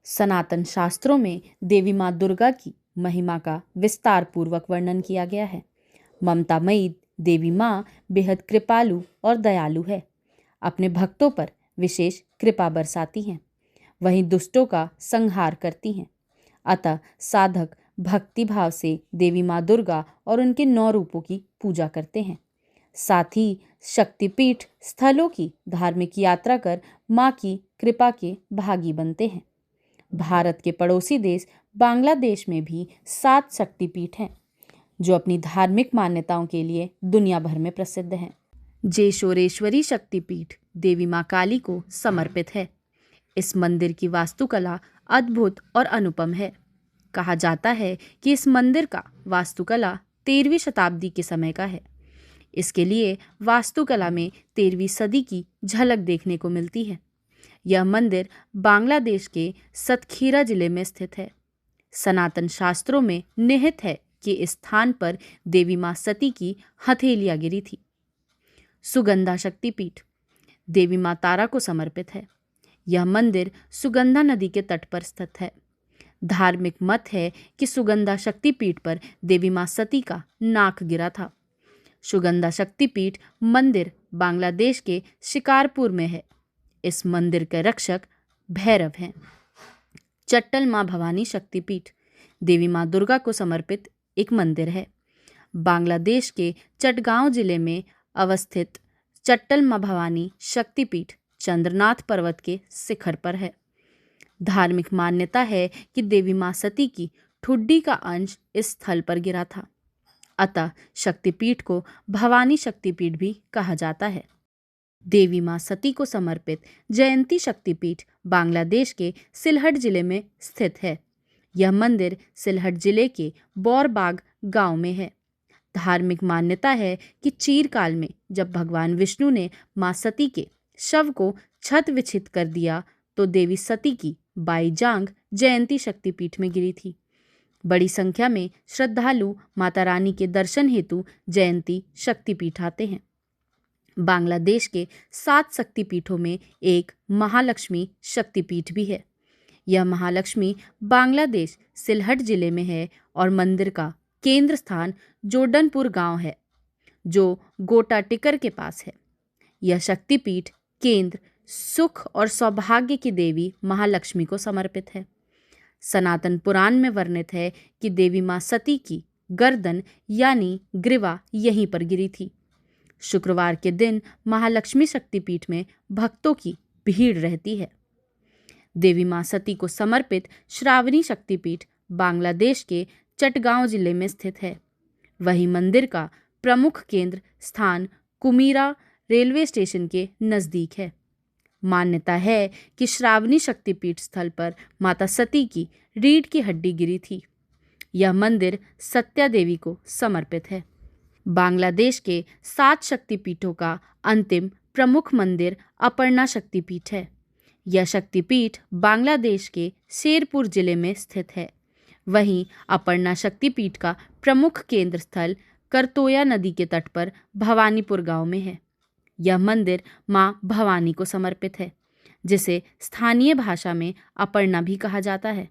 सनातन शास्त्रों में देवी माँ दुर्गा की महिमा का विस्तार पूर्वक वर्णन किया गया है। ममतामयी देवी माँ बेहद कृपालु और दयालु है, अपने भक्तों पर विशेष कृपा बरसाती हैं, वहीं दुष्टों का संहार करती हैं। अतः साधक भक्ति भाव से देवी माँ दुर्गा और उनके 9 रूपों की पूजा करते हैं। साथ ही शक्तिपीठ स्थलों की धार्मिक यात्रा कर माँ की कृपा के भागी बनते हैं। भारत के पड़ोसी देश बांग्लादेश में भी 7 शक्तिपीठ हैं, जो अपनी धार्मिक मान्यताओं के लिए दुनिया भर में प्रसिद्ध हैं। जेशोरेश्वरी शक्तिपीठ देवी माँ काली को समर्पित है। इस मंदिर की वास्तुकला अद्भुत और अनुपम है। कहा जाता है कि इस मंदिर का वास्तुकला 13वीं शताब्दी के समय का है। इसके लिए वास्तुकला में 13वीं सदी की झलक देखने को मिलती है। यह मंदिर बांग्लादेश के सतखीरा जिले में स्थित है। सनातन शास्त्रों में निहित है कि इस स्थान पर देवी माँ सती की हथेलियां गिरी थी। सुगंधा शक्तिपीठ देवी माँ तारा को समर्पित है। यह मंदिर सुगंधा नदी के तट पर स्थित है। धार्मिक मत है कि सुगंधा शक्तिपीठ पर देवी माँ सती का नाक गिरा था। सुगंधा शक्तिपीठ मंदिर बांग्लादेश के शिकारपुर में है। इस मंदिर के रक्षक भैरव हैं। चट्टल माँ भवानी शक्तिपीठ देवी माँ दुर्गा को समर्पित एक मंदिर है। बांग्लादेश के चटगांव जिले में अवस्थित चट्टल माँ भवानी शक्तिपीठ चंद्रनाथ पर्वत के शिखर पर है। धार्मिक मान्यता है कि देवी माँ सती की ठुड्डी का अंश इस स्थल पर गिरा था। अतः शक्तिपीठ को भवानी शक्तिपीठ भी कहा जाता है। देवी माँ सती को समर्पित जयंती शक्तिपीठ बांग्लादेश के सिलहट जिले में स्थित है। यह मंदिर सिलहट जिले के बोरबाग गांव में है। धार्मिक मान्यता है कि चीरकाल में जब भगवान विष्णु ने माँ सती के शव को छत विच्छित कर दिया तो देवी सती की बाई जांघ जयंती शक्तिपीठ में गिरी थी। बड़ी संख्या में श्रद्धालु माता रानी के दर्शन हेतु जयंती शक्तिपीठ आते हैं। बांग्लादेश के 7 शक्तिपीठों में एक महालक्ष्मी शक्तिपीठ भी है। यह महालक्ष्मी बांग्लादेश सिलहट जिले में है और मंदिर का केंद्र स्थान जोडनपुर गांव है, जो गोटा टिकर के पास है। यह शक्तिपीठ केंद्र सुख और सौभाग्य की देवी महालक्ष्मी को समर्पित है। सनातन पुराण में वर्णित है कि देवी माँ सती की गर्दन यानी ग्रीवा यहीं पर गिरी थी। शुक्रवार के दिन महालक्ष्मी शक्तिपीठ में भक्तों की भीड़ रहती है। देवी माँ सती को समर्पित श्रावणी शक्तिपीठ बांग्लादेश के चटगांव जिले में स्थित है। वही मंदिर का प्रमुख केंद्र स्थान कुमीरा रेलवे स्टेशन के नज़दीक है। मान्यता है कि श्रावणी शक्तिपीठ स्थल पर माता सती की रीढ़ की हड्डी गिरी थी। यह मंदिर सत्या देवी को समर्पित है। बांग्लादेश के 7 शक्तिपीठों का अंतिम प्रमुख मंदिर अपर्णा शक्तिपीठ है। यह शक्तिपीठ बांग्लादेश के शेरपुर जिले में स्थित है। वहीं अपर्णा शक्तिपीठ का प्रमुख केंद्र स्थल करतोया नदी के तट पर भवानीपुर गांव में है। यह मंदिर माँ भवानी को समर्पित है, जिसे स्थानीय भाषा में अपर्णा भी कहा जाता है।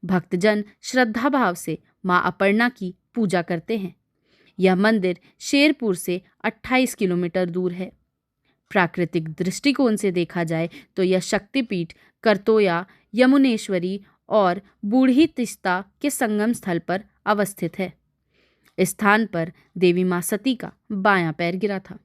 भक्तजन श्रद्धा भाव से माँ अपर्णा की पूजा करते हैं। यह मंदिर शेरपुर से 28 किलोमीटर दूर है। प्राकृतिक दृष्टिकोण से देखा जाए तो यह शक्तिपीठ करतोया, यमुनेश्वरी और बूढ़ी तिस्ता के संगम स्थल पर अवस्थित है। इस स्थान पर देवी माँ सती का बायां पैर गिरा था।